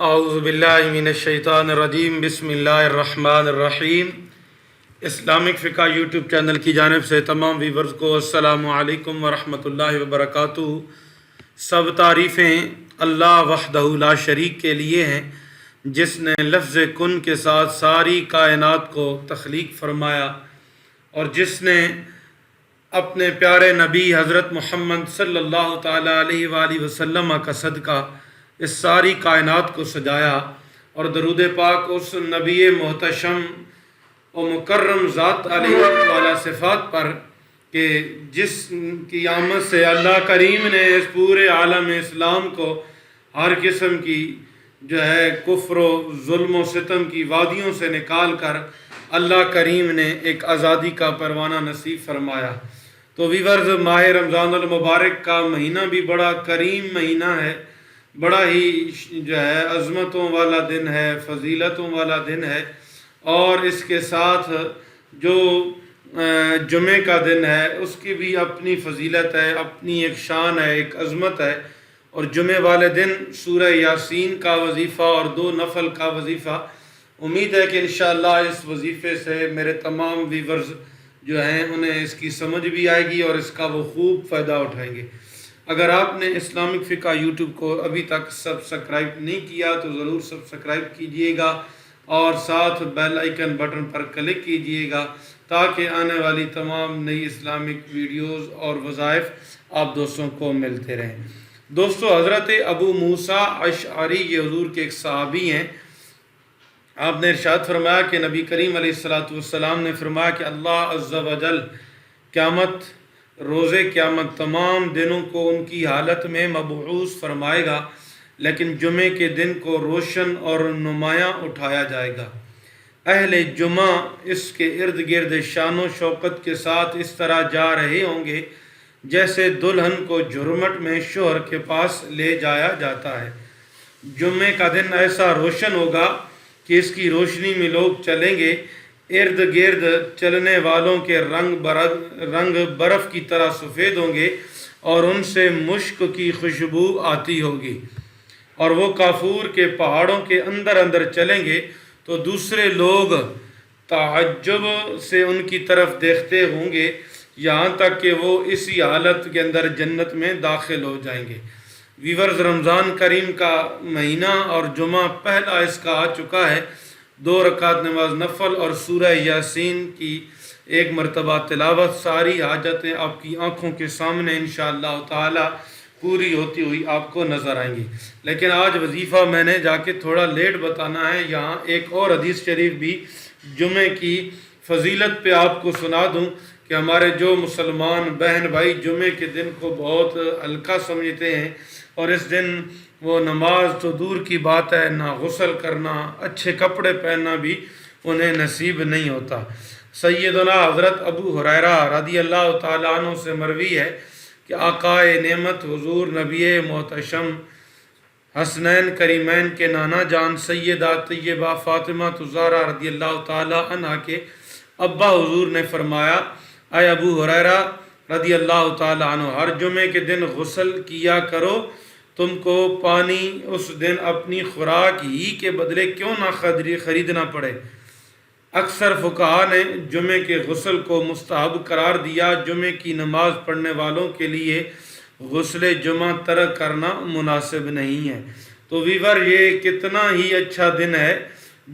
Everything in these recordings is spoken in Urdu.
اعوذ باللہ من الشیطان الرجیم، بسم اللہ الرحمن الرحیم۔ اسلامک فقہ یوٹیوب چینل کی جانب سے تمام ویورز کو السلام علیکم ورحمۃ اللہ وبرکاتہ۔ سب تعریفیں اللہ وحدہ لا شریک کے لیے ہیں، جس نے لفظ کن کے ساتھ ساری کائنات کو تخلیق فرمایا، اور جس نے اپنے پیارے نبی حضرت محمد صلی اللہ تعالیٰ علیہ وآلہ وسلم کا صدقہ اس ساری کائنات کو سجایا، اور درود پاک اس نبی محتشم و مکرم ذات علیہ والا صفات پر کہ جس کی آمد سے اللہ کریم نے اس پورے عالم اسلام کو ہر قسم کی کفر و ظلم و ستم کی وادیوں سے نکال کر اللہ کریم نے ایک آزادی کا پروانہ نصیب فرمایا۔ تو ویورز، ماہ رمضان المبارک کا مہینہ بھی بڑا کریم مہینہ ہے، بڑا ہی عظمتوں والا دن ہے، فضیلتوں والا دن ہے، اور اس کے ساتھ جو جمعے کا دن ہے اس کی بھی اپنی فضیلت ہے، اپنی ایک شان ہے، ایک عظمت ہے۔ اور جمعے والے دن سورہ یاسین کا وظیفہ اور 2 نفل کا وظیفہ، امید ہے کہ انشاءاللہ اس وظیفے سے میرے تمام ویورز انہیں اس کی سمجھ بھی آئے گی اور اس کا وہ خوب فائدہ اٹھائیں گے۔ اگر آپ نے اسلامک فقہ یوٹیوب کو ابھی تک سبسکرائب نہیں کیا تو ضرور سبسکرائب کیجئے گا، اور ساتھ بیل آئیکن بٹن پر کلک کیجئے گا تاکہ آنے والی تمام نئی اسلامک ویڈیوز اور وظائف آپ دوستوں کو ملتے رہیں۔ دوستو، حضرت ابو موسیٰ اشعری یہ حضور کے ایک صحابی ہیں۔ آپ نے ارشاد فرمایا کہ نبی کریم علیہ السلام نے فرمایا کہ اللہ عز و جل روز قیامت تمام دنوں کو ان کی حالت میں مبعوث فرمائے گا، لیکن جمعے کے دن کو روشن اور نمایاں اٹھایا جائے گا۔ اہل جمعہ اس کے ارد گرد شان و شوکت کے ساتھ اس طرح جا رہے ہوں گے جیسے دلہن کو جھرمٹ میں شوہر کے پاس لے جایا جاتا ہے۔ جمعے کا دن ایسا روشن ہوگا کہ اس کی روشنی میں لوگ چلیں گے، ارد گرد چلنے والوں کے رنگ برف کی طرح سفید ہوں گے، اور ان سے مشک کی خوشبو آتی ہوگی، اور وہ کافور کے پہاڑوں کے اندر چلیں گے تو دوسرے لوگ تعجب سے ان کی طرف دیکھتے ہوں گے، یہاں تک کہ وہ اسی حالت کے اندر جنت میں داخل ہو جائیں گے۔ ویورز، رمضان کریم کا مہینہ اور جمعہ پہلا اس کا آ چکا ہے۔ 2 رکعت نماز نفل اور سورہ یاسین کی 1 مرتبہ تلاوت، ساری حاجتیں آپ کی آنکھوں کے سامنے انشاءاللہ تعالی پوری ہوتی ہوئی آپ کو نظر آئیں گی۔ لیکن آج وظیفہ میں نے جا کے تھوڑا لیٹ بتانا ہے، یہاں ایک اور حدیث شریف بھی جمعے کی فضیلت پہ آپ کو سنا دوں کہ ہمارے جو مسلمان بہن بھائی جمعے کے دن کو بہت ہلکا سمجھتے ہیں، اور اس دن وہ نماز تو دور کی بات ہے، نہ غسل کرنا، اچھے کپڑے پہننا بھی انہیں نصیب نہیں ہوتا۔ سیدنا حضرت ابو ہریرہ رضی اللہ تعالیٰ عنہ سے مروی ہے کہ آقائے نعمت حضور نبی محتشم حسنین کریمین کے نانا جان سیدہ طیبہ فاطمہ زہرا رضی اللہ تعالیٰ عنہ کے ابا حضور نے فرمایا، اے ابو ہریرہ رضی اللہ تعالیٰ عنہ، ہر جمعے کے دن غسل کیا کرو، تم کو پانی اس دن اپنی خوراک ہی کے بدلے کیوں نہ خریدنا پڑے۔ اکثر فقہاء نے جمعے کے غسل کو مستحب قرار دیا، جمعے کی نماز پڑھنے والوں کے لیے غسل جمعہ ترک کرنا مناسب نہیں ہے۔ تو ویور، یہ کتنا ہی اچھا دن ہے۔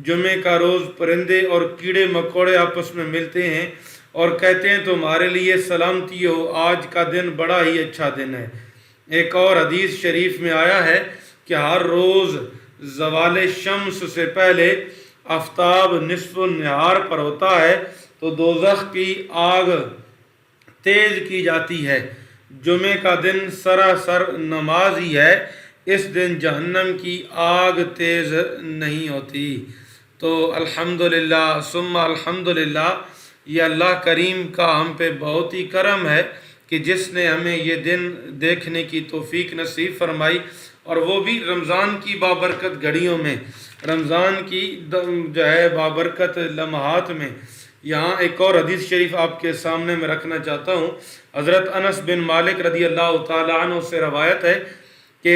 جمعے کا روز پرندے اور کیڑے مکوڑے آپس میں ملتے ہیں اور کہتے ہیں تمہارے لیے سلامتی ہو، آج کا دن بڑا ہی اچھا دن ہے۔ ایک اور حدیث شریف میں آیا ہے کہ ہر روز زوال شمس سے پہلے آفتاب نصف النہار پر ہوتا ہے تو دوزخ کی آگ تیز کی جاتی ہے۔ جمعے کا دن سراسر نماز ہی ہے، اس دن جہنم کی آگ تیز نہیں ہوتی۔ تو الحمدللہ ثم الحمدللہ، یہ اللہ کریم کا ہم پہ بہت ہی کرم ہے کہ جس نے ہمیں یہ دن دیکھنے کی توفیق نصیب فرمائی، اور وہ بھی رمضان کی بابرکت گھڑیوں میں، رمضان کی بابرکت لمحات میں۔ یہاں ایک اور حدیث شریف آپ کے سامنے میں رکھنا چاہتا ہوں۔ حضرت انس بن مالک رضی اللہ تعالیٰ عنہ سے روایت ہے کہ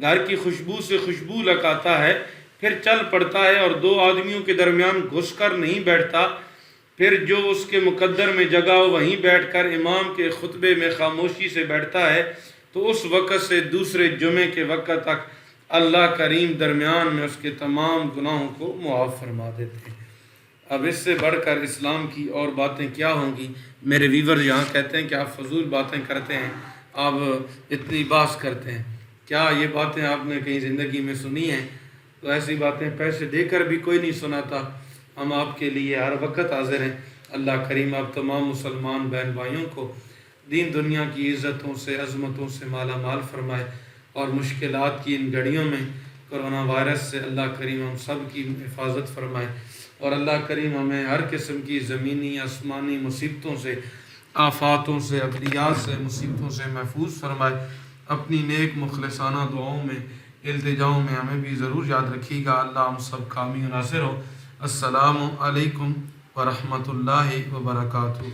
گھر کی خوشبو سے خوشبو لگاتا ہے، پھر چل پڑتا ہے اور دو آدمیوں کے درمیان گھس کر نہیں بیٹھتا، پھر جو اس کے مقدر میں جگہ ہو وہیں بیٹھ کر امام کے خطبے میں خاموشی سے بیٹھتا ہے، تو اس وقت سے دوسرے جمعے کے وقت تک اللہ کریم درمیان میں اس کے تمام گناہوں کو معاف فرما دیتے ہیں۔ اب اس سے بڑھ کر اسلام کی اور باتیں کیا ہوں گی؟ میرے ویور یہاں کہتے ہیں کہ آپ فضول باتیں کرتے ہیں، آپ اتنی بحث کرتے ہیں، کیا یہ باتیں آپ نے کہیں زندگی میں سنی ہیں؟ تو ایسی باتیں پیسے دے کر بھی کوئی نہیں سناتا، ہم آپ کے لیے ہر وقت حاضر ہیں۔ اللہ کریم آپ تمام مسلمان بہن بھائیوں کو دین دنیا کی عزتوں سے عظمتوں سے مالا مال فرمائے، اور مشکلات کی ان گھڑیوں میں کرونا وائرس سے اللہ کریم ہم سب کی حفاظت فرمائے، اور اللہ کریم ہمیں ہر قسم کی زمینی آسمانی مصیبتوں سے، آفاتوں سے، ابلیات سے، مصیبتوں سے محفوظ فرمائے۔ اپنی نیک مخلصانہ دعاؤں میں، التجاؤں میں ہمیں بھی ضرور یاد رکھیے گا۔ اللہ ہم سب کا حامی و ناصر ہو۔ السلام علیکم ورحمۃ اللہ وبرکاتہ۔